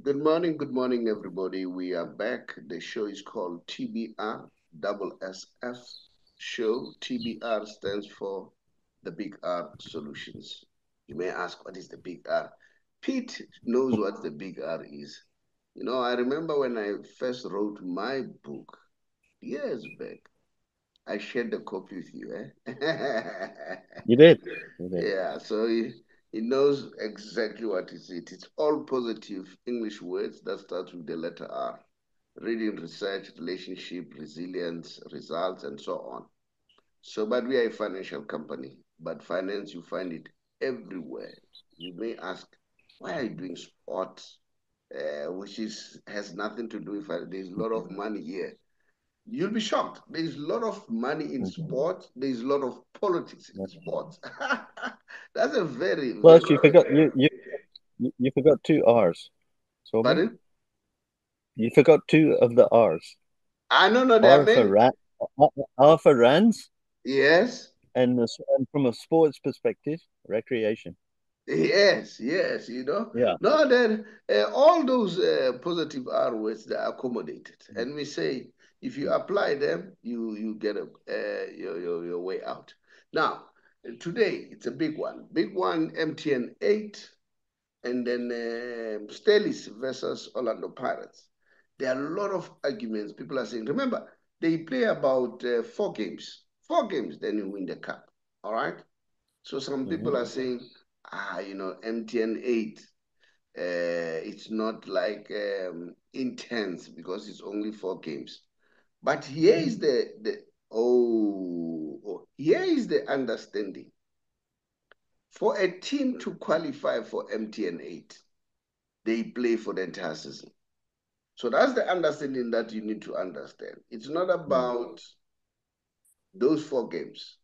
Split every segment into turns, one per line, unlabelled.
Good morning, everybody. We are back. The show is called TBR SSF Show. TBR stands for the Big R Solutions. You may ask, what is the Big R? Pete knows what the Big R is. I remember when I first wrote my book years back. I shared the copy with you, eh?
You did. You did.
Yeah, so he knows exactly what is it. It's all positive English words that start with the letter R. Reading, research, relationship, resilience, results, and so on. So, but we are a financial company, but finance, you find it everywhere. You may ask, why are you doing sports, which has nothing to do with it. There's a lot of money here. You'll be shocked. There's a lot of money in
Mhm.
sports. There's a lot of politics in sports. That's a very, very.
Plus, you forgot two R's, Saubrey.
Pardon?
You forgot two of the R's.
I don't know. There are
R for
many.
ran, R for runs,
Yes,
and from a sports perspective, recreation.
yes, yes.
Yeah.
No, then all those positive R words they are accommodated,
Mm.
and we say if you apply them, you get your way out. Now, today it's a big one. Big one. MTN 8. And then Stellies versus Orlando Pirates. There are a lot of arguments. People are saying, remember, they play about 4 games. 4 games, then you win the cup. All right? So some people
Hmm.
are saying, MTN 8, it's not like intense because it's only 4 games. But here is here is the understanding. For a team to qualify for MTN 8, they play for the entire season. So that's the understanding that you need to understand. It's not
Mm.
about those 4 games.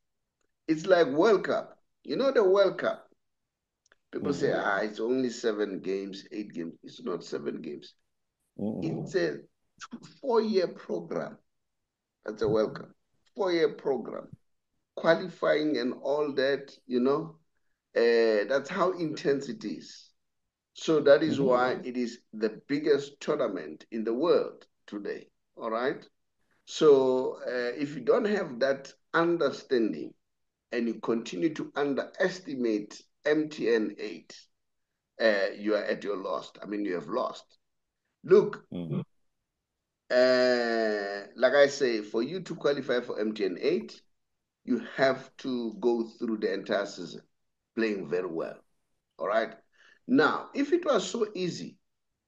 It's like World Cup. You know the World Cup. People say,
Mm.
it's only 7 games, 8 games. It's not 7 games.
Mm.
It's a 4-year program. That's a World Cup. 4-year program. Qualifying and all that, that's how intense it is. So that is
Hmm.
why it is the biggest tournament in the world today. All right. So if you don't have that understanding and you continue to underestimate MTN 8, you are at your loss. I mean, you have lost. Look,
Mm.
like I say, for you to qualify for MTN 8, you have to go through the entire season playing very well. All right. Now, if it was so easy,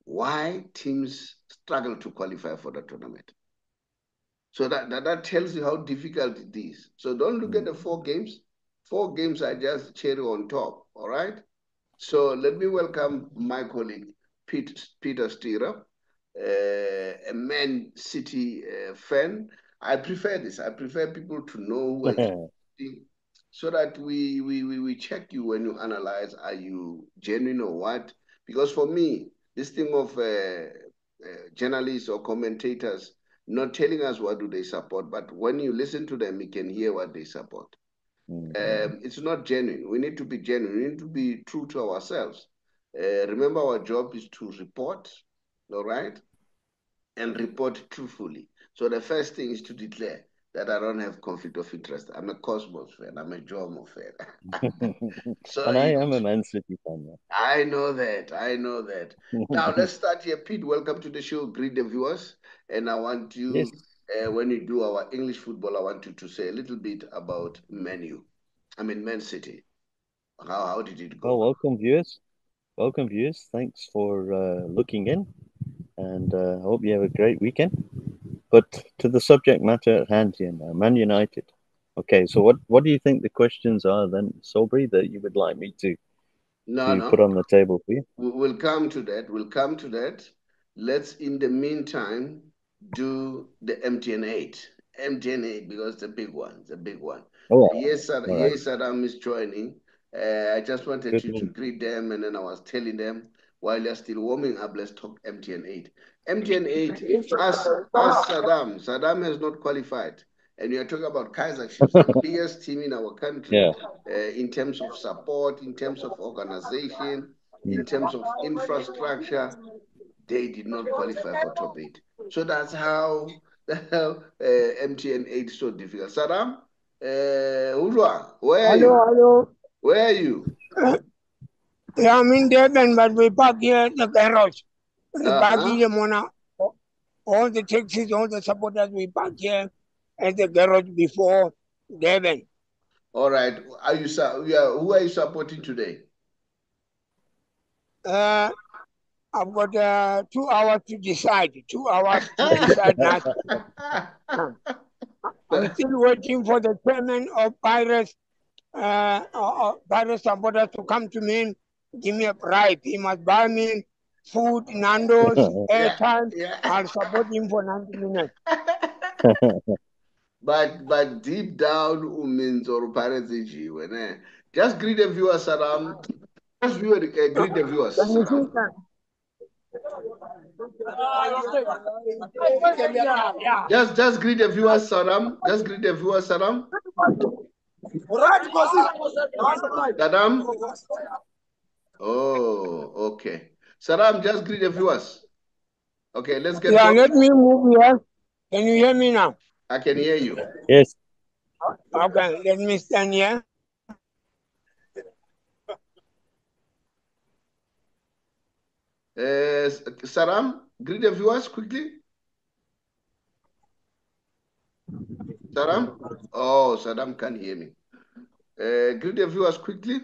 why teams struggle to qualify for the tournament? So that tells you how difficult it is. So don't look at
Mm.
the 4 games. 4 games are just cherry on top. All right. So let me welcome my colleague Peter Stirrup, a Man City fan. I prefer this. I prefer people to know who are supporting, so that we check you when you analyze. Are you genuine or what? Because for me, this thing of journalists or commentators not telling us what do they support, but when you listen to them, you can hear what they support.
Mm.
It's not genuine. We need to be genuine. We need to be true to ourselves. Remember, our job is to report, all right, and report truthfully. So the first thing is to declare that I don't have conflict of interest. I'm a Cosmos fan. I'm a Jomo fan. So
And I am a Man City fan.
I know that. I know that. Now let's start here. Pete, welcome to the show. Greet the viewers. And I want you,
Yes.
when you do our English football, I want you to say a little bit about Menu. I mean, Man City. How did it
Well,
go?
welcome viewers. Welcome viewers. Thanks for looking in, and I hope you have a great weekend. But to the subject matter at hand here now, Man United. Okay, so what do you think the questions are then, Saubrey, that you would like me
No,
to put
no.
on the table for you?
We'll come to that. We'll come to that. Let's, in the meantime, do the MTN 8. MTN 8, because it's a big one. It's a big one.
Oh,
Yes,
all right.
Saddam is joining. I just wanted
Good
you to
one.
greet them, and then I was telling them while they're still warming up, let's talk MTN 8. MTN 8, as Saddam. Saddam has not qualified. And you're talking about Kaiser Chiefs, the biggest team in our country,
Yeah.
in terms of support, in terms of organization,
Mm.
in terms of infrastructure. they did not qualify for top 8. So that's how MTN 8 is so difficult. Saddam, Udwa, where are you?
Hello.
Where are you?
Yeah, I'm in Durban, but we park here at the garage. The parking Mona, all the taxis, all the supporters, we park here at the garage before Durban.
All right. Are you who are you supporting today?
I've got 2 hours to decide. 2 hours to decide nothing. I'm still waiting for the chairman of Pirates supporters to come to me and give me a bribe. He must buy me food, Nando's, airtime.
Yeah.
I'll support him for 90 minutes.
But deep down, means or Pirates just greet the viewers, Saddam. Just greet the viewers. Just greet the viewers, Saddam. Just greet the viewers, Saddam. Saddam. Oh, okay. Saddam, just greet the viewers. Okay, let's get going.
Let me move here. Can you hear me now?
I can hear you.
Yes.
Okay, let me stand here.
Saddam, greet the viewers quickly. Saddam? Oh, Saddam can't hear me. Greet the viewers quickly.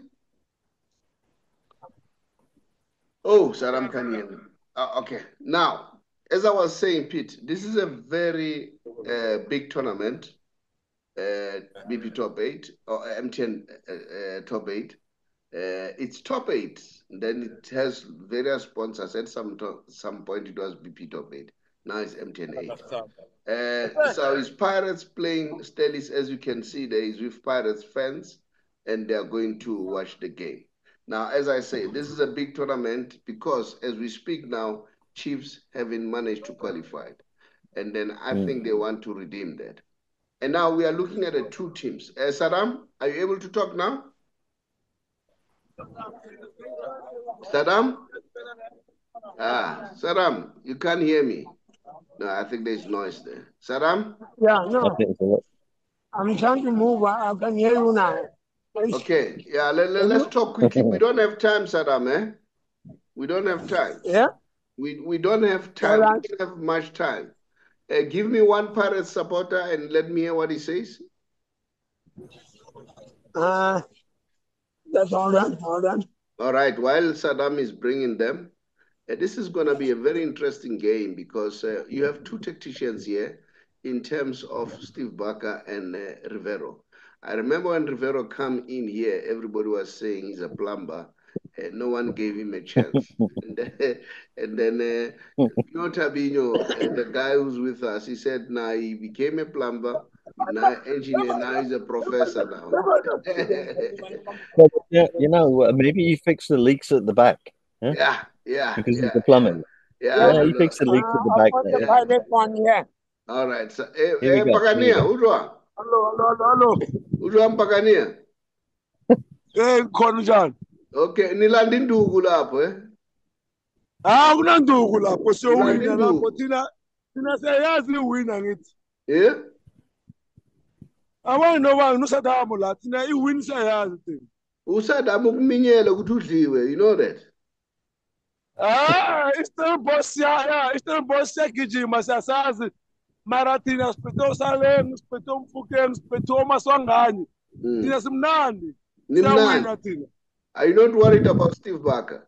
Oh, Saddam can't hear me. Okay. Now, as I was saying, Pete, this is a very big tournament. BP Top 8 or MTN Top 8. It's Top 8. Then it has various sponsors. At some point, it was BP Top 8. Now it's MTN 8. So it's Pirates playing Stellies. As you can see, there is with Pirates fans, and they are going to watch the game. Now, as I say, this is a big tournament because as we speak now, Chiefs haven't managed to qualify. And then I think they want to redeem that. And now we are looking at the 2 teams. Saddam, are you able to talk now? Saddam? Saddam, you can't hear me. No, I think there's noise there. Saddam?
Yeah, no. I'm trying to move. I can hear you now.
Okay, yeah, let's talk quickly. We don't have time, Saddam, We don't have time.
Yeah?
We don't have time. Right. We don't have much time. Give me one Pirates supporter and let me hear what he says.
That's all right.
All right, while Saddam is bringing them, this is going to be a very interesting game because you have 2 tacticians here in terms of Steve Barker and Rivero. I remember when Rivero came in here, everybody was saying he's a plumber. No one gave him a chance. and then Tabino, the guy who's with us, he said, now he became a plumber, now engineer, now he's a professor now.
Maybe he fixed the leaks at the back.
Huh? Yeah.
Because he's a plumber.
Yeah,
he fixed the leaks at the back there.
All right. So, Pagania, Udwa.
Hello.
Udwa Pagania.
Khona.
Okay, nilanda induku lapho
kunanduku lapho sowina lapho thina siyayazi iwina ngithi.
Yeah?
Abantu Saddam la thina iwin siyayazi thina.
USaddam ukuminyela ukuthi udliwe, you know that?
Stirrup siyagijima siyasazi. Mara thina siphethe uSaleng, siphethe uMfukeng, siphethe uMaswangani. Thina simnandi. Siyawina thina.
Are you not worried about Steve Barker?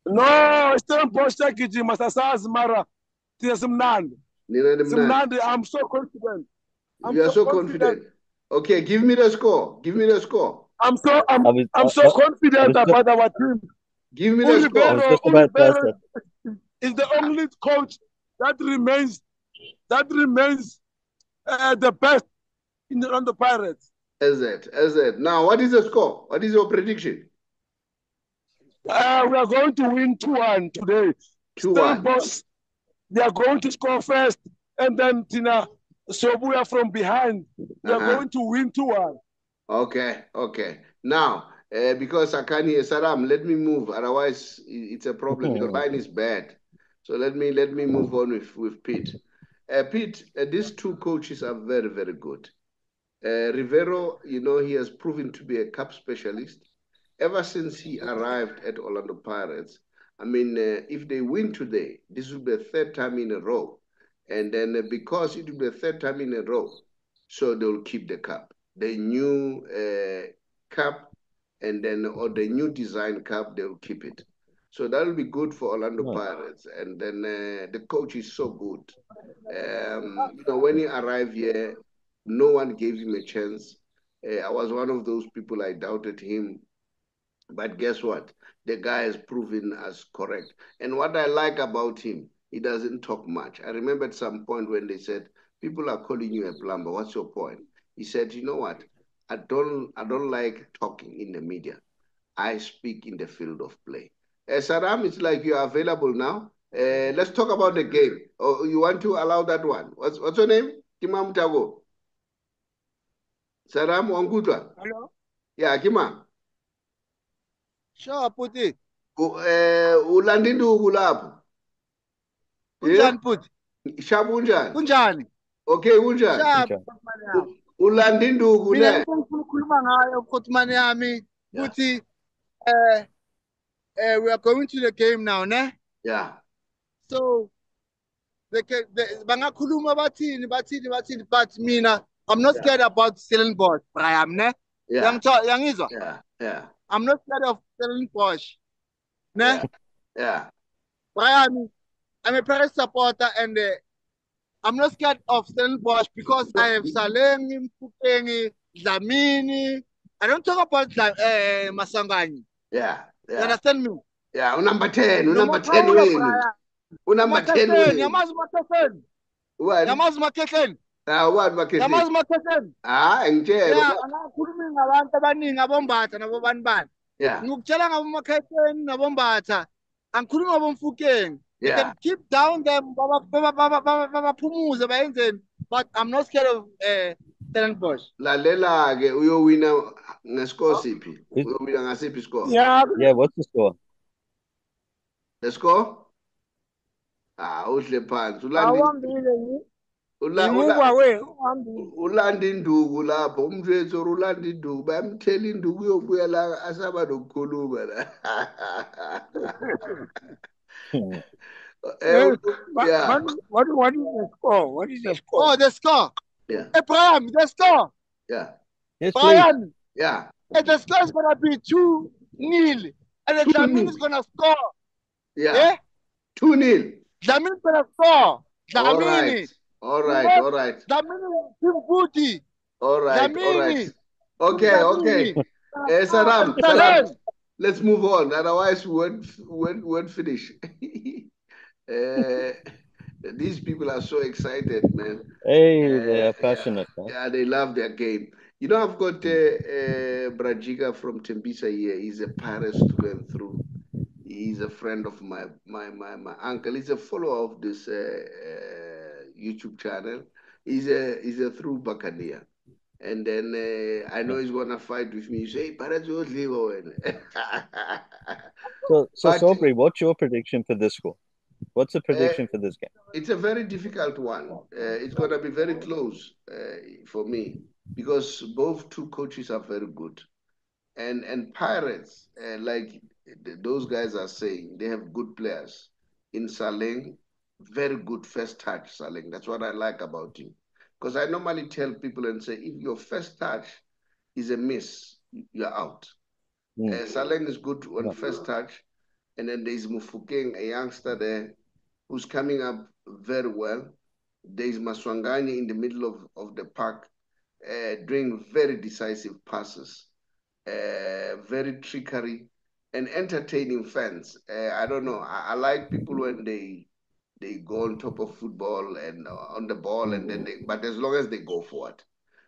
No, Stirrup siyagijima siyasazi mara thina simnandi. Simnandi, I'm so confident.
You are so confident. Okay, give me the score. I'm so
confident about our team.
Give me the score.
Is the only coach that remains the best on the Pirates.
As it. Now, what is the score? What is your prediction?
We are going to win 2-1 today.
2-1.
They are going to score first, and then Tina Sobuya from behind. We are going to win 2-1.
Okay. Now, because I can't hear Saddam. Let me move, otherwise it's a problem. Your line is bad. So let me move on with Pete. Pete, these two coaches are very, very good. Rivero, you know, he has proven to be a cup specialist ever since he arrived at Orlando Pirates. I mean, if they win today, this will be a third time in a row. And then because it will be a third time in a row, so they'll keep the cup. The new cup, and then, or the new design cup, they'll keep it. So that'll be good for Orlando Pirates. And then the coach is so good. You know, when he arrived here, no one gave him a chance. I was one of those people, I doubted him. But guess what? The guy has proven us correct. And what I like about him, he doesn't talk much. I remember at some point when they said, people are calling you a plumber. What's your point? He said, you know what? I don't like talking in the media. I speak in the field of play. Saddam, it's like you are available now. Let's talk about the game. Oh, you want to allow that one? What's your name? Kima Mutago. Saddam Wangutwa.
Hello?
Yeah, Kima.
Sure, put it.
Ulandindu kulapho.
Kunjani put?
Sharp unjani?
Kunjani?
Okay, unjani?
Sharp.
Ulandindu
Mina
kune.
ngikhuluma ngayo Khotmane yami ukuthi we are going to the game now, ne?
Yeah.
So bangakhuluma bathini, but mina I'm not scared about Stellenbosch, Brian, ne?
Yeah.
Yangizwa?
Yeah.
I'm not scared of Stellenbosch, ne?
Yeah.
Brian, I'm a Pirates supporter and I'm not scared of Stellenbosch because I have Saleng, Mpukengi, Dlamini. I don't talk about Masangani.
Yeah.
You understand me?
Yeah, number 10,
No
number
more
10 win. Number 10 win.
Yamazi Makesen.
What?
Yamazi Makesen.
What Makesen?
Yamazi Makesen.
Ngitshela.
Yeah, angakhulumi ngabantu abaningi abombatha nabobanibani.
Yeah.
Ngikutshela ngaboMakesen nabombatha. Angikhulumi ngabomfukeng. You
Yeah.
can keep down them, babaphumuze bayenzeni, but I'm not scared of Stellenbosch.
Lalela ke uyowina ngescore siphi? Uyowina ngasiphi score?
Yeah, what's the score?
The score? Uhle phansi. Ulanda induku lapho umfethu ulanda induku bayamthela induku uyobuya la asaba nokukhuluma la.
Yeah. What is the score? What is the score? Oh, the score.
Yeah.
Brian, the score.
Yeah.
Yes,
Brian.
please.
Yeah.
And the score is gonna be 2-0. And the Dlamini is gonna score.
Yeah. 2-0.
Dlamini is gonna score. Dlamini.
All right.
Dlamini Booty.
All right. Okay. Saddam. Let's move on. Otherwise, we won't finish. These people are so excited, man.
Hey, they are passionate.
Yeah, they love their game. You know, I've got Brajiga from Tembisa here. He's a Pirates through and through. He's a friend of my uncle. He's a follower of this YouTube channel. He's a true Buccaneer. And then I know he's gonna fight with me. He say, Pirates will leave.
So Saubrey, what's your prediction for this score? What's the prediction for this game?
It's a very difficult one. It's gonna be very close for me because both two coaches are very good, and Pirates, like those guys are saying, they have good players in Saleng. Very good first touch, Saleng. That's what I like about him. Because I normally tell people and say, if your first touch is a miss, you're out. Saleng is good on first touch. And then there's Mufukeng, a youngster there, who's coming up very well. There's Maswangani in the middle of the park, doing very decisive passes, very trickery, and entertaining fans. I don't know. I like people when they go on top of football and on the ball, and then but as long as they go for it.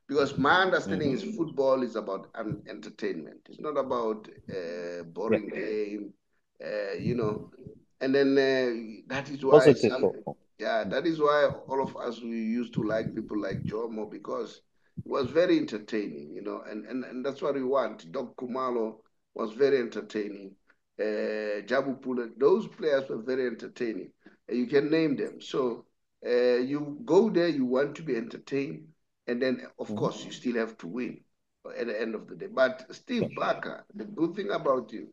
Because my understanding is football is about entertainment. It's not about boring game, you know. And then that is why that is why all of us, we used to like people like Jomo, because it was very entertaining, you know, and that's what we want. Doc Kumalo was very entertaining. Jabu Pule, those players were very entertaining. You can name them. So you go there, you want to be entertained, and then of course you still have to win at the end of the day. But Steve Barker, the good thing about you,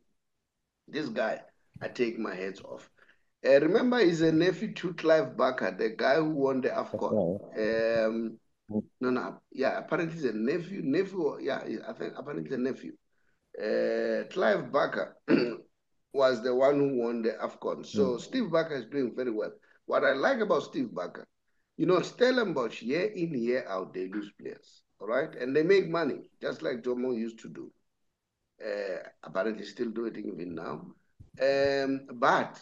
this guy, I take my heads off. Remember, he's a nephew to Clive Barker, the guy who won the AFCON. No, yeah, apparently he's a nephew, yeah, I think apparently a nephew. Clive Barker was the one who won the AFCON. So Steve Barker is doing very well. What I like about Steve Barker, you know, Stellenbosch, year in, year out, they lose players, all right? And they make money, just like Jomo used to do. Apparently still do it even now. But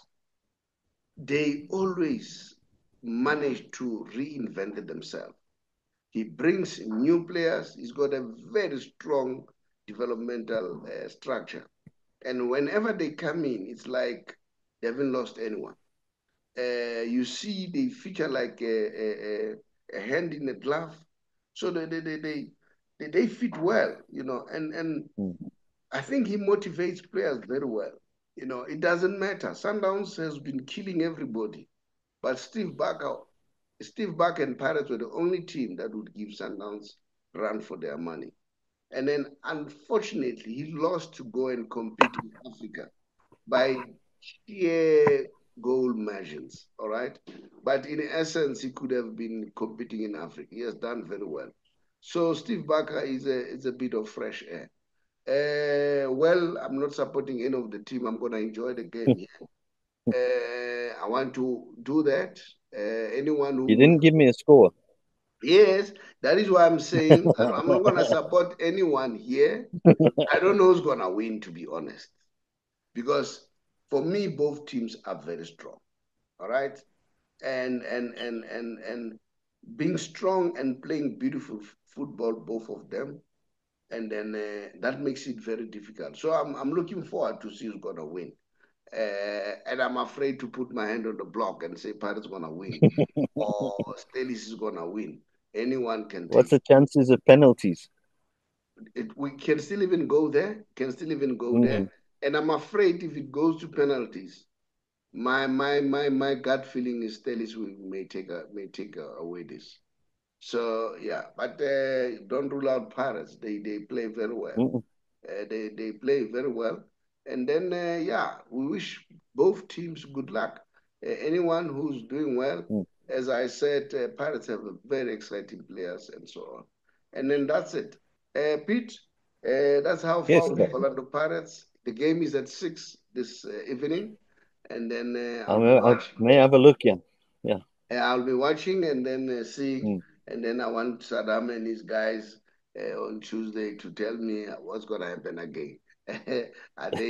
they always manage to reinvent themselves. He brings new players. He's got a very strong developmental structure. And whenever they come in, it's like they haven't lost anyone. You see, they feature like a hand in a glove. So they fit well, you know, and I think he motivates players very well. You know, it doesn't matter. Sundowns has been killing everybody, but Steve Barker and Pirates were the only team that would give Sundowns run for their money. And then, unfortunately, he lost to go and compete in Africa by sheer goal margins, all right? But in essence, he could have been competing in Africa. He has done very well. So Steve Barker is a bit of fresh air. Well, I'm not supporting any of the team. I'm going to enjoy the game here. I want to do that. Anyone who...
You didn't give me a score.
Yes, that is why I'm saying I'm not going to support anyone here. I don't know who's going to win, to be honest. Because for me, both teams are very strong. All right? And being strong and playing beautiful football, both of them. And then that makes it very difficult. So I'm looking forward to see who's going to win. And I'm afraid to put my hand on the block and say Pirates going to win or Stellies is going to win. Anyone can take.
What's the chances of penalties?
We can still even go there. There. And I'm afraid if it goes to penalties, my gut feeling is Stellies may take away this. So yeah, but don't rule out Pirates. They play very well. They play very well. And then yeah, we wish both teams good luck. Anyone who's doing well, as I said, Pirates have very exciting players and so on. And then that's it. Pete, that's how far we for Orlando Pirates. The game is at 6 this evening. And then
I may have a look, yeah.
I'll be watching and then see. And then I want Saddam and his guys on Tuesday to tell me what's going to happen again. Are they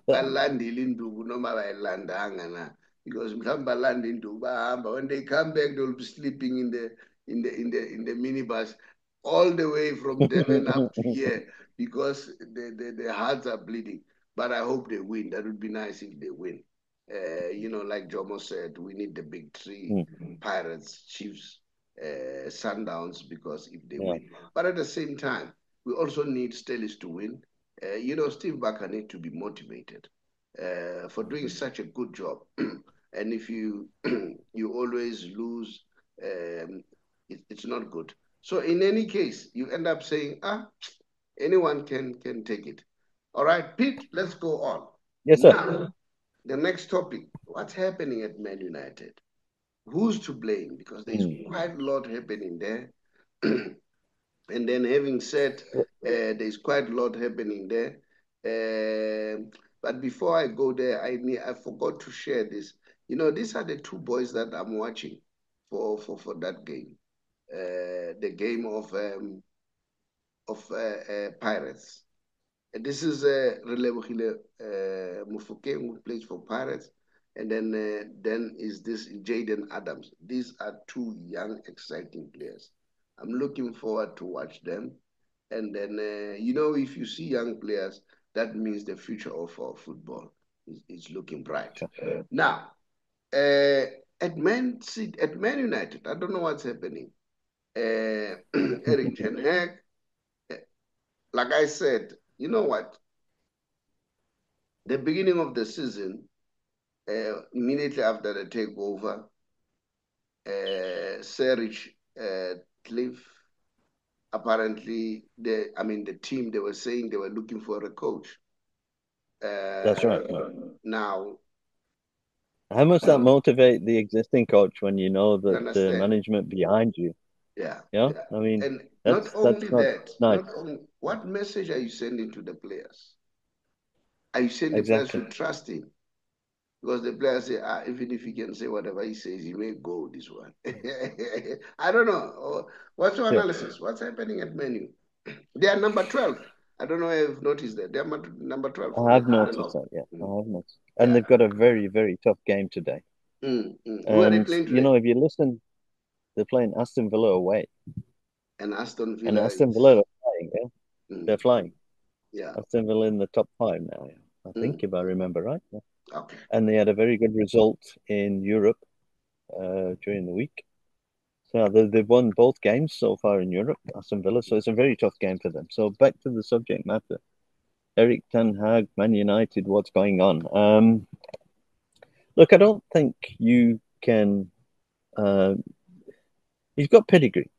balandile induku noma bayilandanga na? Because when they come back, they'll be sleeping in the minibus all the way from Durban up to here because the hearts are bleeding. But I hope they win. That would be nice if they win. You know, like Jomo said, we need the big three: Pirates, Chiefs, Sundowns, because if they win. But at the same time, we also need Stellies to win. You know, Steve Barker needs to be motivated for doing such a good job. And if you you always lose, it's not good. So in any case, you end up saying, anyone can take it. All right, Pete, let's go on.
Yes, sir.
Now, the next topic, what's happening at Man United? Who's to blame? Because there's quite a lot happening there. And then having said, there's quite a lot happening there. But before I go there, I forgot to share this. You know, these are the two boys that I'm watching for that game. The game of Pirates. This is Relebohile Mufokeng, who plays for Pirates. And then is this Jaden Adams. These are two young, exciting players. I'm looking forward to watch them. And then, you know, if you see young players, that means the future of our football is looking bright. Now, at Man United, I don't know what's happening. Eric Ten Hag, like I said, you know what? the beginning of the season, immediately after the takeover, Sirrup, Cliff, apparently, the team, they were saying they were looking for a coach.
That's right.
Now,
how must that motivate the existing coach when you know that the management behind you?
Yeah.
I mean,
and
that's
not only
not
that,
nice.
What message are you sending to the players? Are you saying the
Exactly.
players should trust him? Because the players say, even if he can say whatever he says, he may go this one. I don't know. What's your analysis? What's happening at Man U? They are number 12. I don't know if you've noticed that. They're number 12.
I have noticed that, yeah. I have noticed. And they've got a very, very tough game today.
Who are they playing today?
You know, if you listen, they're playing Aston Villa away.
And Aston Villa.
And Aston Villa are flying, yeah. They're flying.
Yeah.
Aston Villa in the top 5 now, yeah. I think, if I remember right. Yeah.
Okay.
And they had a very good result in Europe during the week. So they've won both games so far in Europe, Aston Villa. So it's a very tough game for them. So back to the subject matter. Erik ten Hag, Man United, what's going on? Look, I don't think you can. He's got pedigree.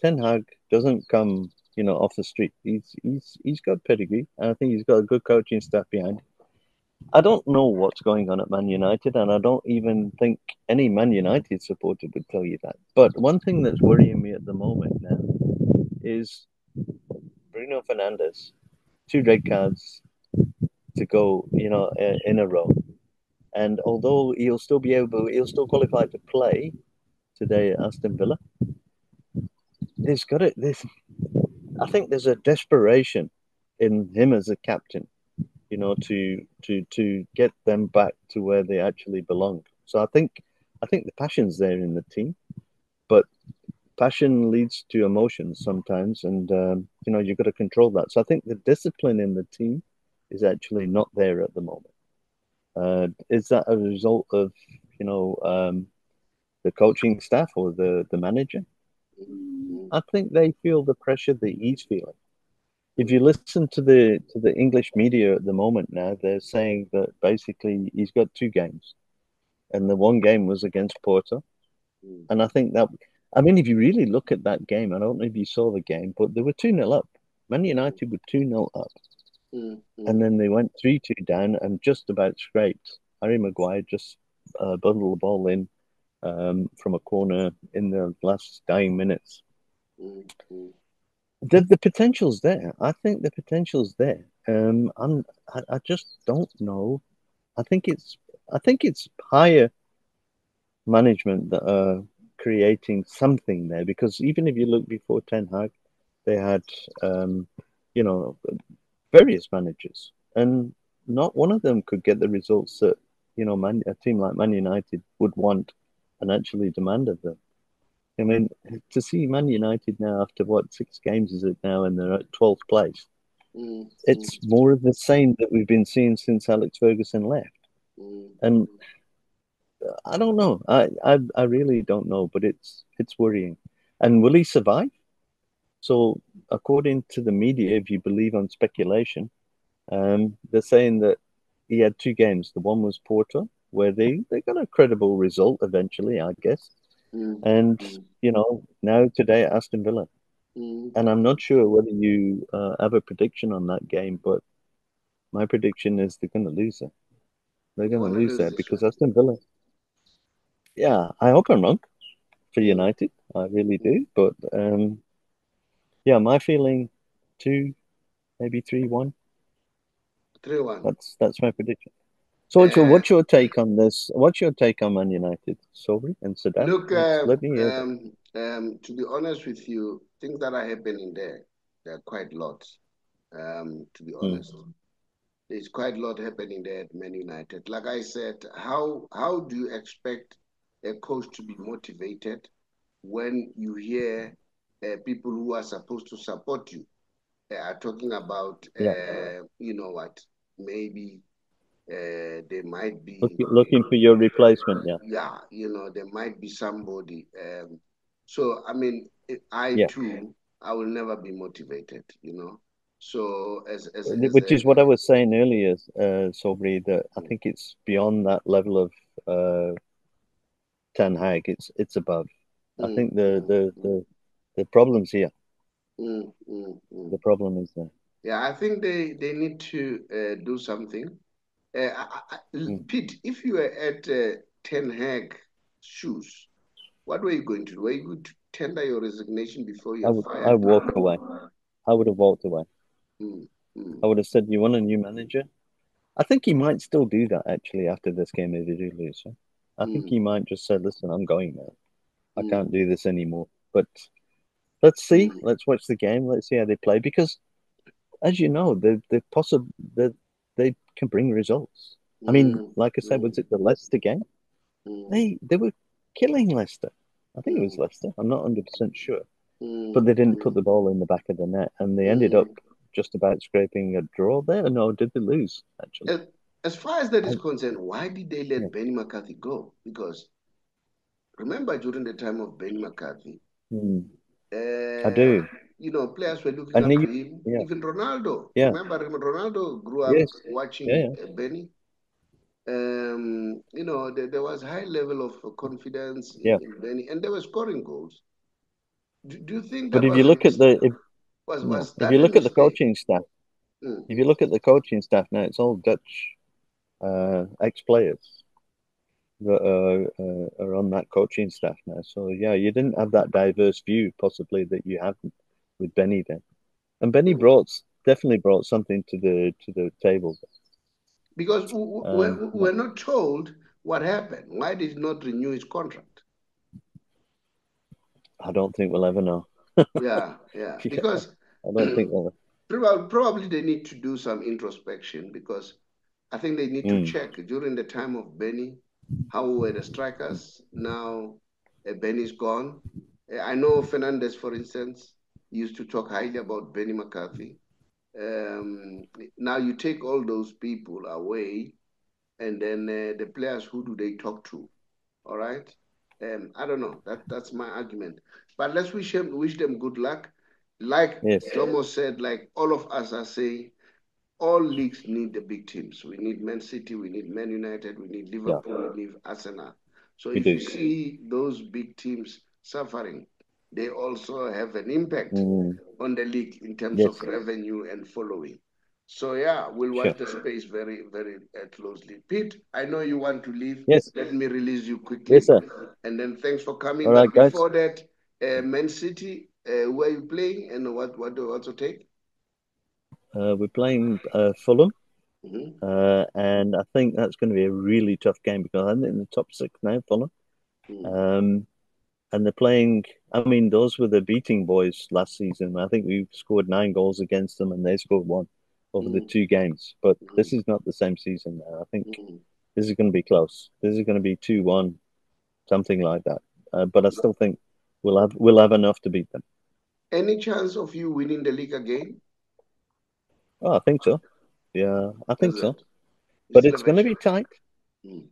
Ten Hag doesn't come, off the street. He's got pedigree, and I think he's got a good coaching staff behind him. I don't know what's going on at Man United, and I don't even think any Man United supporter would tell you that. But one thing that's worrying me at the moment now is Bruno Fernandes, 2 red cards to go, in a row. And although he'll still qualify to play today at Aston Villa, I think there's a desperation in him as a captain, to get them back to where they actually belong. So I think the passion's there in the team, but passion leads to emotions sometimes, and you've got to control that. So I think the discipline in the team is actually not there at the moment. Is that a result of the coaching staff or the manager? I think they feel the pressure that he's feeling. If you listen to the English media at the moment now, they're saying that basically he's got 2 games, and the one game was against Porto. And I think if you really look at that game, I don't know if you saw the game, but they were 2-0 up. Man United were 2-0 up. And then they went 3-2 down and just about scraped. Harry Maguire just bundled the ball in from a corner in the last dying minutes. The potential's there. I think the potential's there. I just don't know. I think it's higher management that are creating something there, because even if you look before Ten Hag, they had various managers, and not one of them could get the results that a team like Man United would want and actually demand of them. I mean, to see Man United now after 6 games is it now, and they're at 12th place. It's more of the same that we've been seeing since Alex Ferguson left. And I don't know. I really don't know, but it's worrying. And will he survive? So according to the media, if you believe on speculation, they're saying that he had 2 games. The one was Porto, where they got a credible result eventually, I guess. And, now today at Aston Villa. And I'm not sure whether you have a prediction on that game, but my prediction is they're going to lose it. They're going to lose that because Aston Villa. Yeah, I hope I'm wrong for United. I really do. But, my feeling 2, maybe 3-1.
3-1.
That's my prediction. So, what's your take on this? What's your take on Man United, Saubrey and Saddam?
Look,
let me hear
to be honest with you, things that are happening there are quite a lot. To be honest, there's quite a lot happening there at Man United. Like I said, how do you expect a coach to be motivated when you hear people who are supposed to support you are talking about, maybe they might be
looking for your replacement.
Yeah, there might be somebody. So I mean, I will never be motivated. So
which is what I was saying earlier, Saubrey, that I think it's beyond that level of Ten Hag. It's above. I think the problem's here. The problem is there.
Yeah, I think they need to do something. Pete, if you were at Ten Hag shoes, what were you going to do? Were you going to tender your resignation before you're fired?
I walk away. I would have walked away. I would have said, "You want a new manager?" I think he might still do that actually after this game if they do lose. I think he might just say, "Listen, I'm going now. I can't do this anymore." But let's see. Let's watch the game. Let's see how they play because, as you know, they can bring results. I mean, like I said, was it the Leicester game? They were killing Leicester. I think it was Leicester. I'm not 100% sure. But they didn't put the ball in the back of the net, and they ended up just about scraping a draw there. No, did they lose, actually?
As far as that is concerned, why did they let Benny McCarthy go? Because remember during the time of Benny McCarthy,
I do.
You know, players were looking up to him. Even Ronaldo.
Yeah.
Remember, Ronaldo grew up watching Benny. You know, there was high level of confidence in Benny, and they were scoring goals. Do you think that?
But if you look at the if you look at the coaching staff, if you look at the coaching staff now, it's all Dutch ex-players that are on that coaching staff now. So yeah, you didn't have that diverse view possibly that you have with Benny then, and Benny definitely brought something to the table.
Because we're not told what happened. Why did he not renew his contract?
I don't think we'll ever know.
Yeah. Because
I don't think we'll.
Probably they need to do some introspection because I think they need to check during the time of Benny, how were the strikers? Now Benny's gone. I know Fernandez, for instance, used to talk highly about Benny McCarthy. Now you take all those people away, and then the players, who do they talk to? All right. I don't know. That's my argument. But let's wish them good luck. Like Thomas said, like all of us are saying, all leagues need the big teams. We need Man City, we need Man United, we need Liverpool, we need Arsenal. So if you see those big teams suffering, they also have an impact on the league in terms of revenue and following. So yeah, we'll watch the space very, very closely. Pete, I know you want to leave. Let me release you quickly.
Yes, sir.
And then thanks for coming.
All right,
but before that, Man City, where are you playing and what's your take?
We're playing Fulham, and I think that's going to be a really tough game because I'm in the top 6 now, Fulham. And they're playing. I mean, those were the beating boys last season. I think we scored 9 goals against them, and they scored 1 over the 2 games. But this is not the same season now. I think this is going to be close. This is going to be 2-1, something like that. But I still think we'll have enough to beat them.
Any chance of you winning the league again?
Oh, I think so. Yeah, I think so. But it's going to be tight.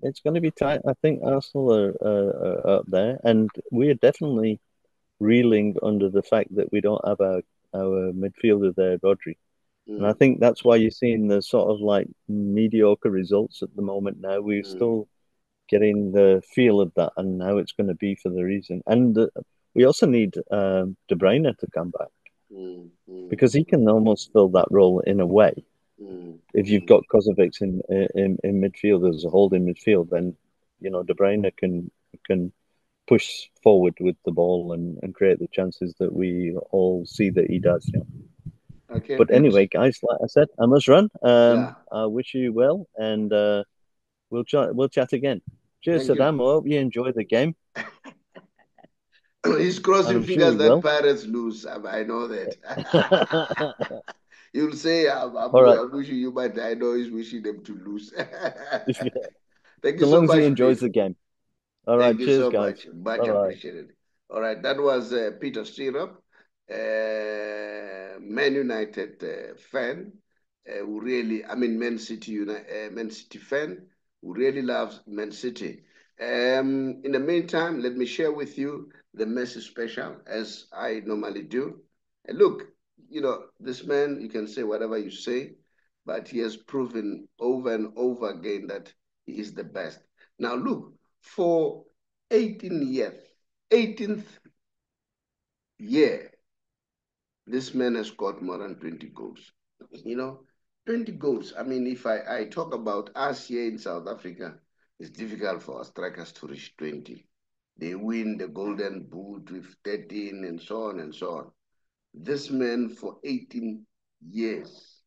It's going to be tight. I think Arsenal are up there, and we are definitely reeling under the fact that we don't have our midfielder there, Rodri. And I think that's why you're seeing the sort of like mediocre results at the moment now. We're still getting the feel of that and how it's going to be for the reason. And we also need De Bruyne to come back because he can almost fill that role in a way. If you've got Kozovic in midfield as a holding midfield, then you know De Bruyne can push forward with the ball and create the chances that we all see that he does. Yeah.
Okay.
But anyway, guys, like I said, I must run. I wish you well, and we'll chat again. Cheers, Saddam. I hope you enjoy the game.
He's crossing fingers that Pirates lose. I know that. You'll say, I'm wishing you, but I know he's wishing them to lose. Thank you so much.
As long as he enjoys the game. All right, cheers,
so
guys.
Much appreciated. All right, that was Peter Stirrup, Man United fan, who really, Man City Man City fan, who really loves Man City. In the meantime, let me share with you the Messi special, as I normally do. Look, you know, this man, you can say whatever you say, but he has proven over and over again that he is the best. Now look, for 18th year, this man has scored more than 20 goals. You know, 20 goals. I mean, if I talk about us here in South Africa, it's difficult for our strikers to reach 20. They win the Golden Boot with 13 and so on and so on. This man, for 18 years,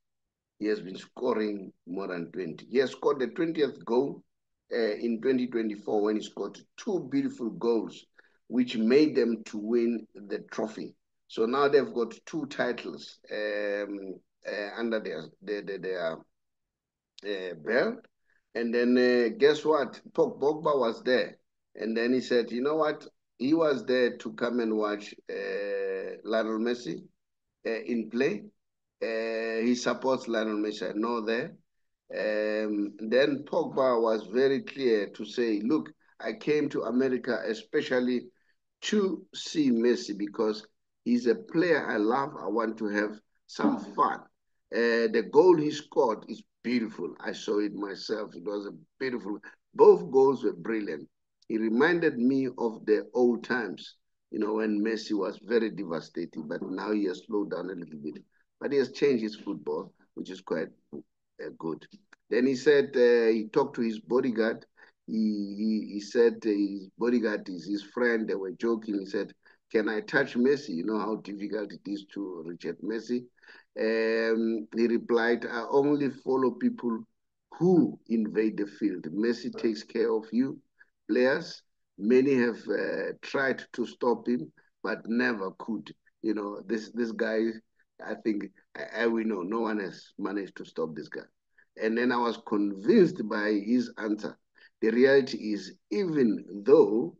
he has been scoring more than 20. He has scored the 20th goal in 2024 when he scored two beautiful goals, which made them to win the trophy. So now they've got two titles under their belt. And then guess what? Pogba was there. And then he said, you know what? He was there to come and watch Lionel Messi in play. He supports Lionel Messi, I know that. Then Pogba was very clear to say, look, I came to America especially to see Messi because he's a player I love. I want to have some fun. The goal he scored is beautiful. I saw it myself. It was a beautiful. Both goals were brilliant. He reminded me of the old times, you know, when Messi was very devastating, but now he has slowed down a little bit. But he has changed his football, which is quite good. Then he said he talked to his bodyguard. He said his bodyguard is his friend. They were joking. He said, can I touch Messi? You know how difficult it is to reach at Messi. He replied, I only follow people who invade the field. Messi takes care of you, players. Many have tried to stop him, but never could. You know, this guy, I think, we know, no one has managed to stop this guy. And then I was convinced by his answer. The reality is, even though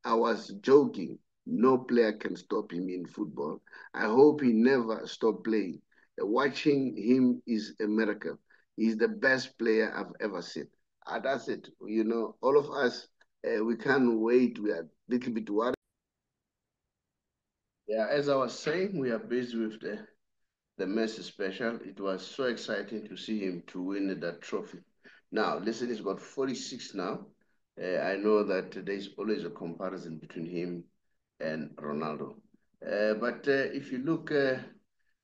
I was joking, no player can stop him in football. I hope he never stop playing. Watching him is a miracle. He's the best player I've ever seen. That's it. You know, all of us, we can't wait. We are a little bit worried. Yeah, as I was saying, we are busy with the Messi special. It was so exciting to see him to win that trophy. Now, listen, he's got 46 now. I know that there's always a comparison between him and Ronaldo. But if you look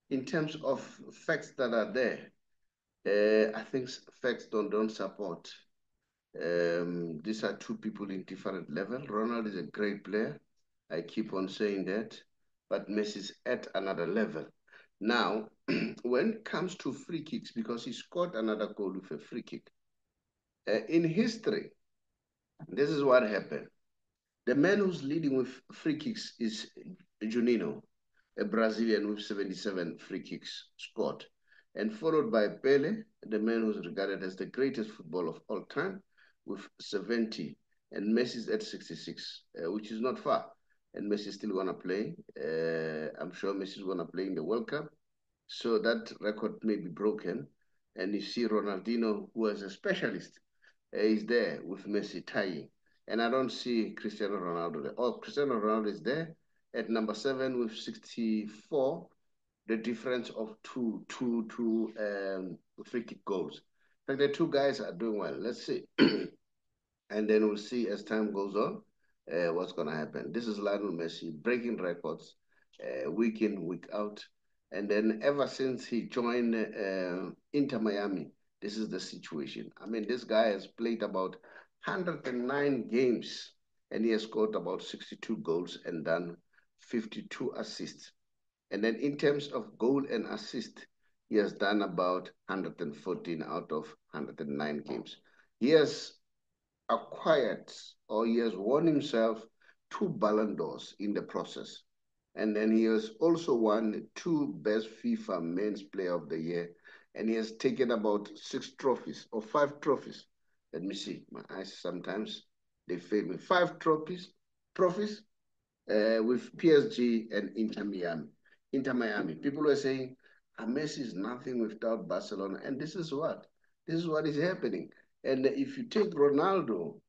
in terms of facts that are there, I think facts don't support. These are two people in different level. Ronaldo is a great player. I keep on saying that. But Messi's at another level. Now, when it comes to free kicks, because he scored another goal with a free kick, in history, this is what happened. The man who's leading with free kicks is Juninho, a Brazilian with 77 free kicks scored, and followed by Pele, the man who's regarded as the greatest footballer of all time, with 70, and Messi's at 66, which is not far. And Messi's still gonna play. I'm sure Messi's gonna play in the World Cup. So that record may be broken. And you see Ronaldinho, who is a specialist, is there with Messi tying. And I don't see Cristiano Ronaldo there. Oh, Cristiano Ronaldo is there at number 7 with 64. The difference of two free kick goals. In fact, the two guys are doing well. Let's see. And then we'll see as time goes on what's going to happen. This is Lionel Messi breaking records week in, week out. And then ever since he joined Inter Miami, this is the situation. I mean, this guy has played about 109 games and he has scored about 62 goals and done 52 assists. And then in terms of goal and assist, he has done about 114 out of 109 games. He has acquired or he has won himself 2 Ballon d'Ors in the process. And then he has also won 2 Best FIFA Men's Player of the Year. And he has taken about 6 trophies or 5 trophies. Let me see. My eyes sometimes, they fail me. 5 trophies with PSG and Inter Miami. Inter Miami. People were saying, Messi is nothing without Barcelona. And this is what is happening. And if you take Ronaldo,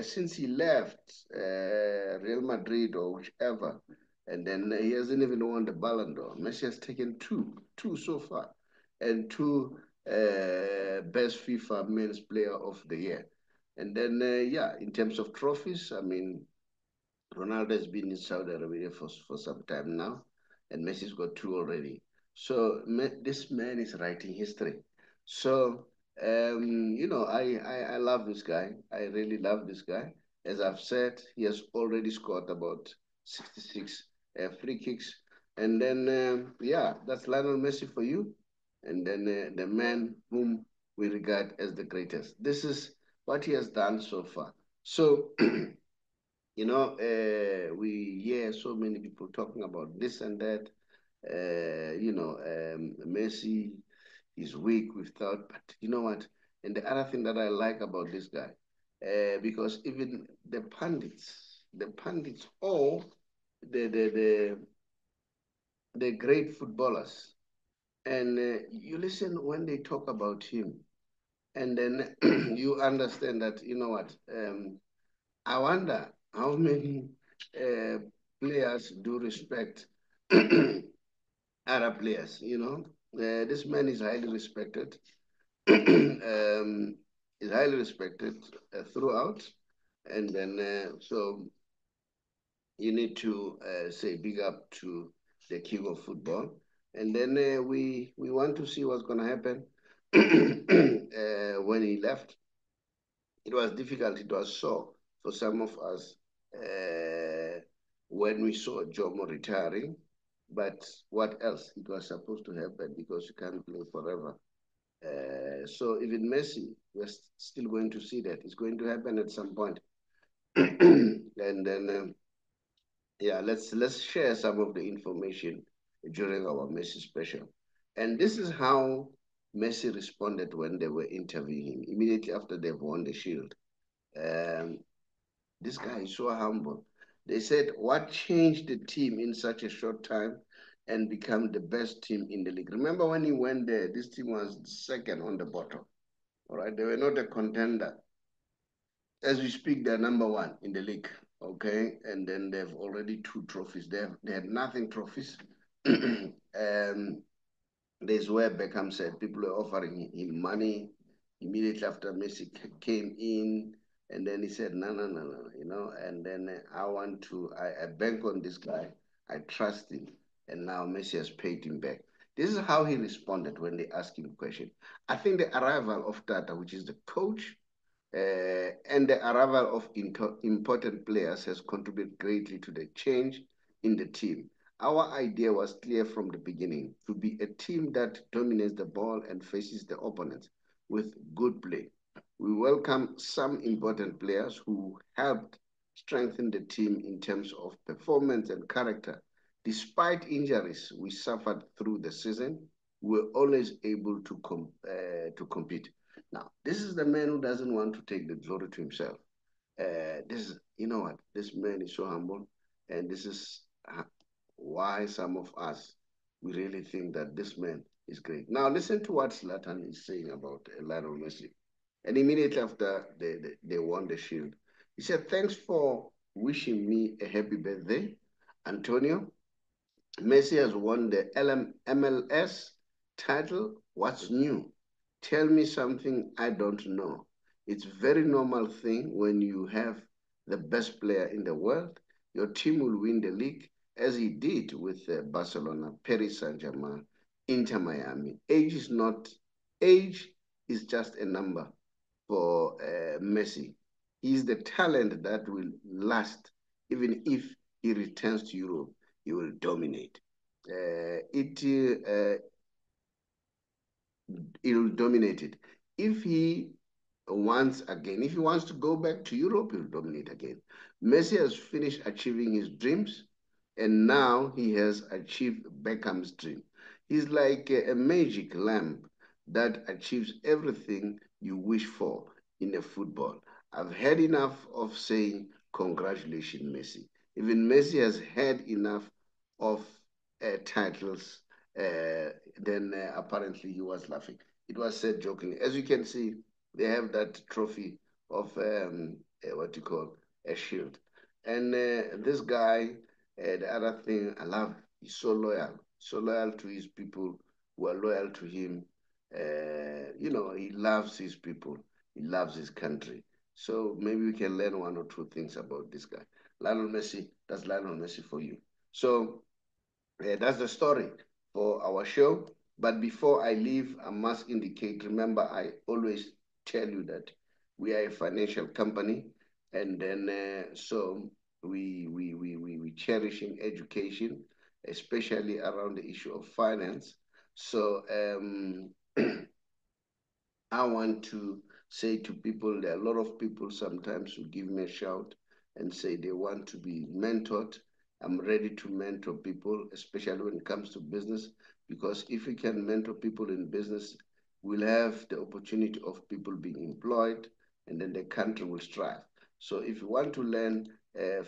since he left Real Madrid or whichever, And then he hasn't even won the Ballon d'Or. Messi has taken two so far, and two best FIFA Men's Player of the Year. And then, yeah, in terms of trophies, I mean, Ronaldo has been in Saudi Arabia for some time now, and Messi's got two already. So this man is writing history. So, I love this guy. I really love this guy. As I've said, he has already scored about 66 free kicks. And then, yeah, that's Lionel Messi for you. And then the man whom we regard as the greatest. This is what he has done so far. So, we hear so many people talking about this and that. Messi is weak without, but you know what? And the other thing that I like about this guy, because even the pundits, or the the the, the great footballers, and you listen when they talk about him, and then you understand that you know what. I wonder how many uh, players do respect Arab players. This man is highly respected. Is highly respected throughout, and then so you need to say big up to the king of football, and then we want to see what's going to happen when he left. It was difficult. It was sore for some of us when we saw Jomo retiring. But what else? It was supposed to happen because you can't play forever. So even Messi, we're still going to see that. It's going to happen at some point. And then, yeah, let's share some of the information during our Messi special. And this is how Messi responded when they were interviewing him immediately after they've won the Shield. Um, this guy is so humble. They said, what changed the team in such a short time and become the best team in the league? Remember when he went there, this team was second on the bottom. All right, they were not a contender. As we speak, they're number one in the league. Okay, and then they've already two trophies. They had nothing trophies. There's where Beckham said people were offering him money immediately after Messi came in, and then he said, no, no, no, no, and then I bank on this guy, I trust him, and now Messi has paid him back. This is how he responded when they asked him a question. I think the arrival of Tata, which is the coach, and the arrival of important players has contributed greatly to the change in the team. Our idea was clear from the beginning, to be a team that dominates the ball and faces the opponents with good play. We welcome some important players who helped strengthen the team in terms of performance and character. Despite injuries we suffered through the season, we were always able to compete. Now, this is the man who doesn't want to take the glory to himself. You know what? This man is so humble, and this is why some of us, we really think that this man is great. Now, listen to what Zlatan is saying about Lionel Messi. And immediately after they won the Shield, he said, thanks for wishing me a happy birthday, Antonio. Messi has won the MLS title. What's new? Tell me something I don't know. It's a very normal thing when you have the best player in the world. Your team will win the league, as he did with Barcelona, Paris Saint-Germain, Inter Miami. Age is just a number for Messi. He's the talent that will last, even if he returns to Europe, he will dominate. He will dominate it. If he if he wants to go back to Europe, he'll dominate again. Messi has finished achieving his dreams, and now he has achieved Beckham's dream. He's like a magic lamp that achieves everything you wish for in a football. I've had enough of saying congratulations, Messi. Even Messi has had enough of titles. Then apparently he was laughing. It was said jokingly. As you can see, they have that trophy of what you call a shield. And this guy The other thing I love, he's so loyal to his people who are loyal to him. You know, he loves his people. He loves his country. So maybe we can learn one or two things about this guy. Lionel Messi, that's Lionel Messi for you. So that's the story for our show. But before I leave, I must indicate, remember, I always tell you that we are a financial company. And then, so we cherishing education, especially around the issue of finance. So I want to say to people, there are a lot of people sometimes who give me a shout and say they want to be mentored. I'm ready to mentor people, especially when it comes to business, because if we can mentor people in business, we'll have the opportunity of people being employed, and then the country will strive. So if you want to learn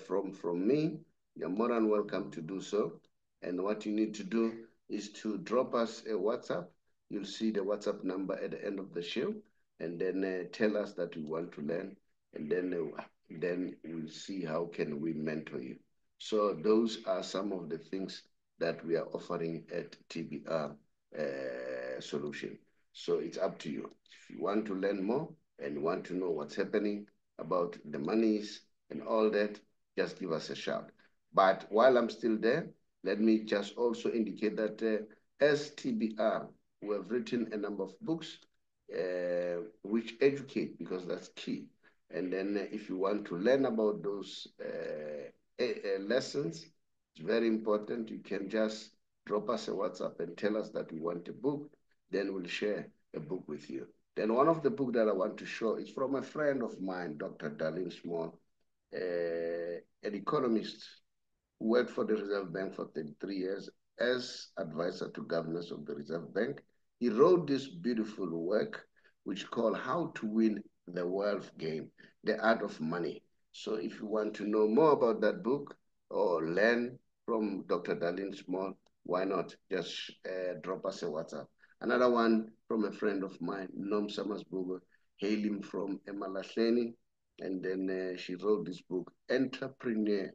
from me, you're more than welcome to do so. And what you need to do is to drop us a WhatsApp. You'll see the WhatsApp number at the end of the show, and then tell us that you want to learn, and then we'll see how can we mentor you. So those are some of the things that we are offering at TBR Solution. So it's up to you. If you want to learn more and want to know what's happening about the monies and all that, just give us a shout. But while I'm still there, let me just also indicate that as TBR, we have written a number of books which educate, because that's key. And then if you want to learn about those lessons, it's very important. You can just drop us a WhatsApp and tell us that you want a book. Then we'll share a book with you. Then one of the books that I want to show is from a friend of mine, Dr. Darlene Small, an economist who worked for the Reserve Bank for 33 years as advisor to governors of the Reserve Bank. He wrote this beautiful work, which called How to Win the Wealth Game, The Art of Money. So if you want to know more about that book or learn from Dr. Darlene Small, why not? Just drop us a WhatsApp. Another one from a friend of mine, Nom Samasbugo, hailing from Emalahleni. And then she wrote this book, Entrepreneur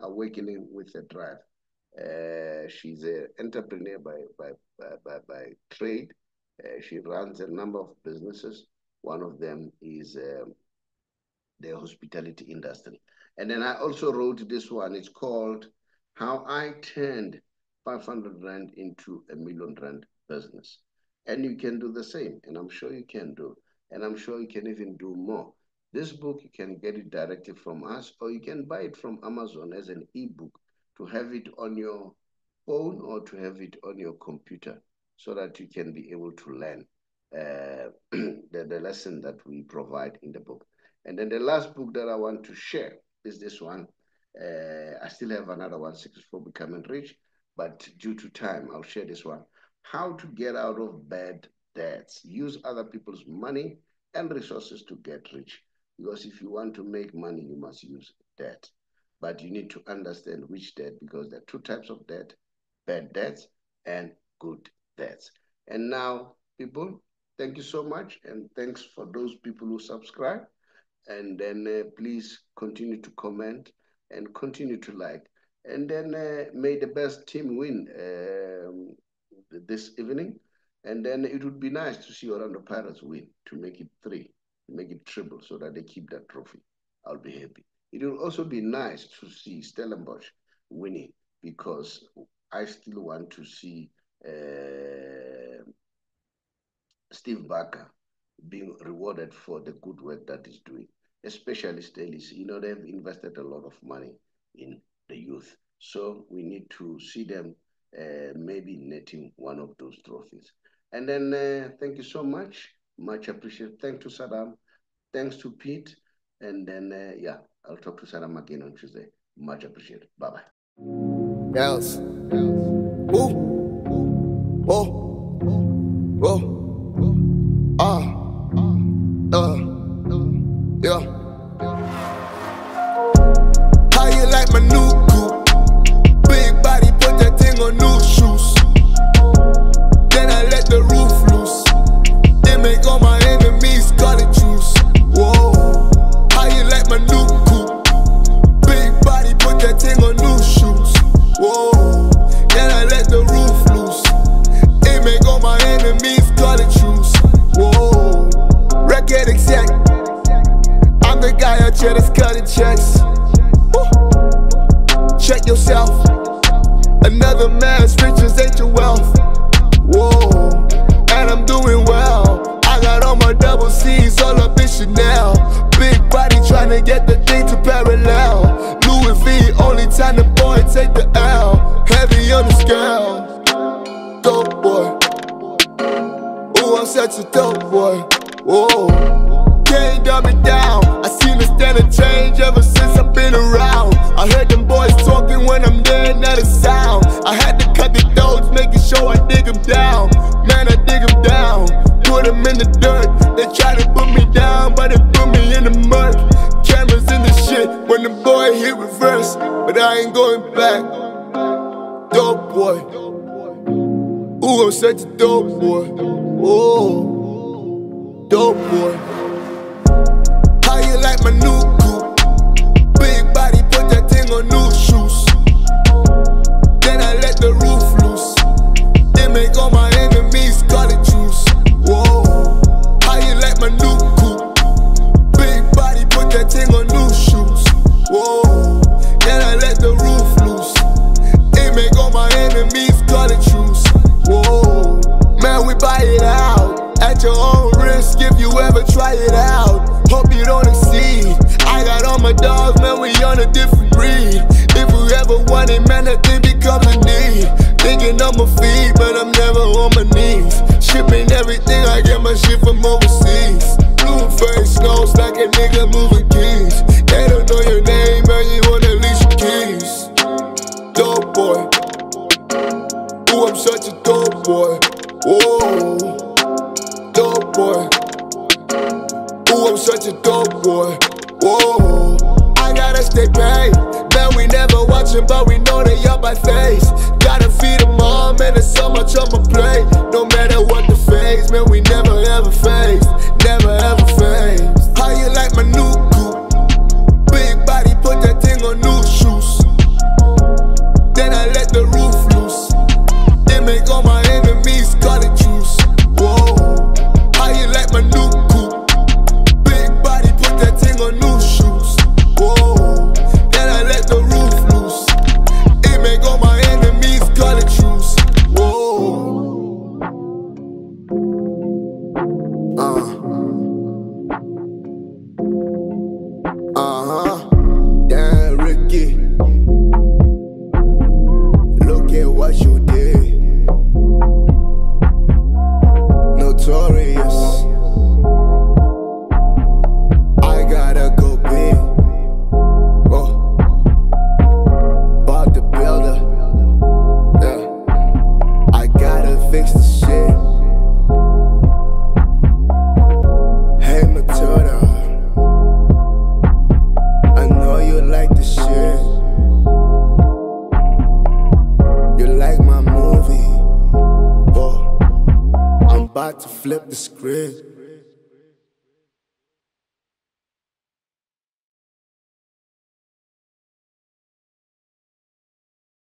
Awakening with a Drive. She's an entrepreneur by trade. She runs a number of businesses. One of them is the hospitality industry. And then I also wrote this one. It's called How I Turned 500 Rand into a million Rand business. And you can do the same, and I'm sure you can do. And I'm sure you can even do more. This book, you can get it directly from us, or you can buy it from Amazon as an ebook to have it on your phone or to have it on your computer so that you can be able to learn the lesson that we provide in the book. And then the last book that I want to share is this one. I still have another one, 64 Becoming Rich, but due to time, I'll share this one. How to Get Out of Bad Debts. Use other people's money and resources to get rich. Because if you want to make money, you must use debt. But you need to understand which debt, because there are two types of debt, bad debts and good debts. And now, people, thank you so much. And thanks for those people who subscribe. And then please continue to comment and continue to like. And then may the best team win this evening. And then it would be nice to see Orlando Pirates win, to make it 3, to make it triple, so that they keep that trophy. I'll be happy. It will also be nice to see Stellenbosch winning, because I still want to see Steve Barker being rewarded for the good work that he's doing, especially Stellies. You know, they've invested a lot of money in the youth. So we need to see them maybe netting one of those trophies. And then thank you so much. Much appreciated. Thanks to Saddam. Thanks to Pete. And then, yeah, I'll talk to Saddam again on Tuesday. Much appreciated. Bye-bye.
Yes. Ooh. Oh. Oh. Yeah. How you like my new coupe? Big body, put that thing on new shoes. Then I let the roof loose. It make all my enemies got it juice. Whoa. How you like my new coupe? Big body, Another man's riches ain't your wealth. Whoa, and I'm doing well. I got all my double C's all up in Chanel. Big body tryna get the thing to parallel. Louis V, only time the boy take the L. Heavy on the scale. Dope boy. Ooh, I'm such a dope boy. Whoa, can't dumb it down. I seen the standard change ever since I've been around. I heard them boys talking when I'm there, not a sound. I had to cut the throats, making sure I dig them down. Man, I dig them down, put them in the dirt. They try to put me down, but they put me in the mud. Cameras in the shit when the boy hit reverse, but I ain't going back. Dope boy. Ooh, I'm such a dope boy. Oh, dope boy. How you like my new coupe? Big body, put that thing on new shoes. Then I let the roof loose. They make all my enemies call it juice. Whoa, how you like my new coupe? Big body, put that thing on new shoes. Whoa, then I let the roof loose. They make all my enemies call it juice. Whoa, man, we buy it out at your own risk if you ever try it out. Hope you don't exceed. I got all my dogs, man, we on a different breed. If we ever want it, man, that thing becomes a need. Thinking on my feet, but I'm never on my knees. Shipping everything, I get my shit from overseas. Blue face, nose like a nigga moving keys. They don't know your name, man, you wanna lease your keys. Dope boy. Ooh, I'm such a dope boy. Whoa, dope boy. Ooh, I'm such a dope boy. Whoa, I gotta stay paid. Man, we never watching, but we know they up by face. Gotta feed them all, man, there's so much on my plate. No matter what the phase, man, we never ever phased. Never ever phased. How you like my new coupe? Big body, put that thing on new shoes. Then I let the roof loose. They make all my enemies call it juice. Whoa, how you like my new coupe? Big body, put that thing on new shoes. Whoa, then I let the roof loose. It make all my enemies call it juice. Whoa, damn Ricky, look at what you did. Notorious. I gotta go big. Oh, bought the builder. Yeah, I gotta fix the shit. Hey Matilda, I know you like the shit. You like my movie. Oh, I'm about to flip the script.